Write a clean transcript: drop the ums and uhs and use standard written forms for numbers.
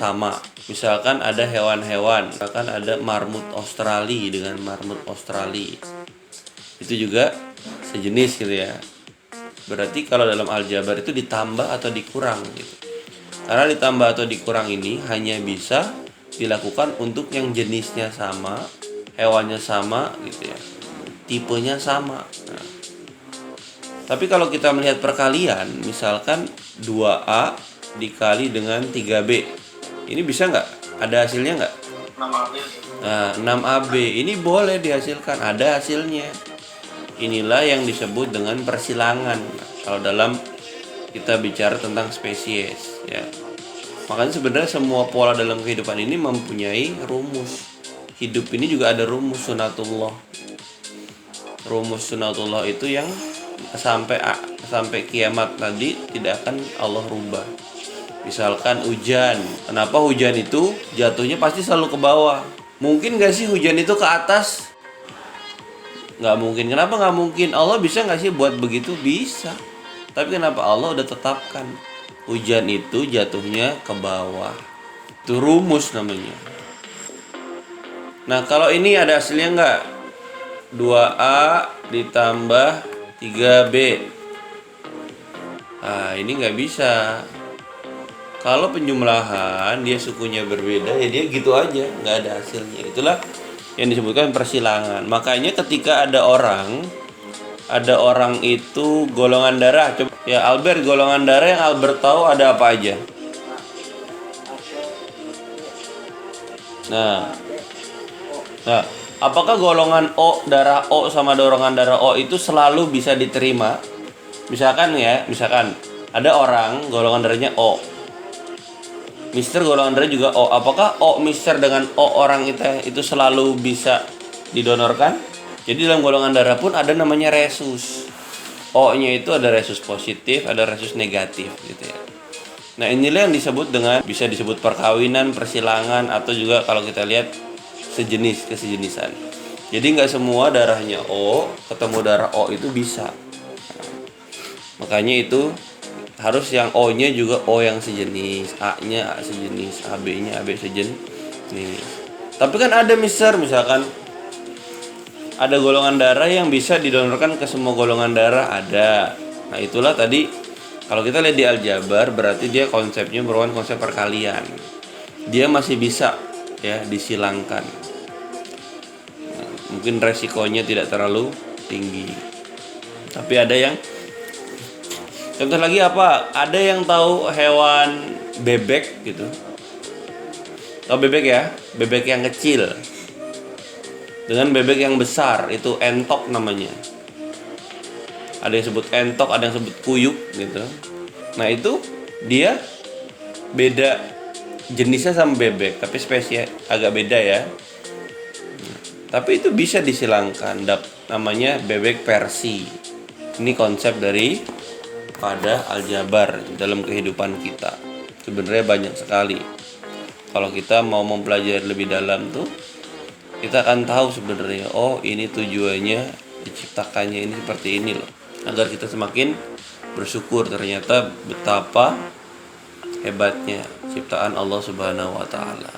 sama. Misalkan ada hewan-hewan, misalkan ada marmut Australia dengan marmut Australia. Itu juga sejenis gitu ya. Berarti kalau dalam aljabar itu ditambah atau dikurang gitu. Karena ditambah atau dikurang ini hanya bisa dilakukan untuk yang jenisnya sama, hewannya sama gitu ya, tipenya sama. Nah, tapi kalau kita melihat perkalian, misalkan 2A dikali dengan 3B, ini bisa nggak? Ada hasilnya nggak? 6AB. Nah, 6AB ini boleh dihasilkan, ada hasilnya. Inilah yang disebut dengan persilangan. Kalau dalam kita bicara tentang spesies ya. Makanya sebenarnya semua pola dalam kehidupan ini mempunyai rumus. Hidup ini juga ada rumus sunatullah. Rumus sunatullah itu yang sampai kiamat tadi tidak akan Allah rubah. Misalkan hujan, kenapa hujan itu jatuhnya pasti selalu ke bawah? Mungkin gak sih hujan itu ke atas? Nggak mungkin. Kenapa nggak mungkin? Allah bisa nggak sih buat begitu? Bisa. Tapi kenapa Allah udah tetapkan hujan itu jatuhnya ke bawah? Itu rumus namanya. Nah kalau ini ada hasilnya nggak? 2A ditambah 3B. Nah ini nggak bisa. Kalau penjumlahan dia sukunya berbeda ya dia gitu aja, nggak ada hasilnya. Itulah yang disebutkan persilangan. Makanya ketika ada orang itu golongan darah, coba ya Albert, golongan darah yang Albert tahu ada apa aja? Nah, apakah golongan O, darah O sama golongan darah O itu selalu bisa diterima? Misalkan ada orang golongan darahnya O, Mister golongan darah juga O. Apakah O Mister dengan O orang itu selalu bisa didonorkan? Jadi dalam golongan darah pun ada namanya resus. O-nya itu ada resus positif, ada resus negatif gitu ya. Nah, inilah yang disebut dengan bisa disebut perkawinan, persilangan, atau juga kalau kita lihat sejenis kesejenisan. Jadi nggak semua darahnya O ketemu darah O itu bisa. Makanya itu harus yang O-nya juga O yang sejenis, A-nya A sejenis, AB-nya AB sejenis. Tapi kan ada misalkan ada golongan darah yang bisa didonorkan ke semua golongan darah, ada. Nah, itulah tadi kalau kita lihat di aljabar berarti dia konsepnya merupakan konsep perkalian. Dia masih bisa ya disilangkan. Nah, mungkin resikonya tidak terlalu tinggi. Tapi ada yang contoh lagi apa? Ada yang tahu hewan bebek gitu? Tahu bebek ya? Bebek yang kecil dengan bebek yang besar, itu entok namanya. Ada yang sebut entok, ada yang sebut kuyuk gitu. Nah itu dia beda jenisnya sama bebek, tapi spesies agak beda ya. Tapi itu bisa disilangkan, namanya bebek Persi. Ini konsep dari pada aljabar dalam kehidupan kita. Sebenarnya banyak sekali. Kalau kita mau mempelajari lebih dalam tuh, kita akan tahu sebenarnya, oh ini tujuannya diciptakannya ini seperti ini loh. Agar kita semakin bersyukur ternyata betapa hebatnya ciptaan Allah Subhanahu wa taala.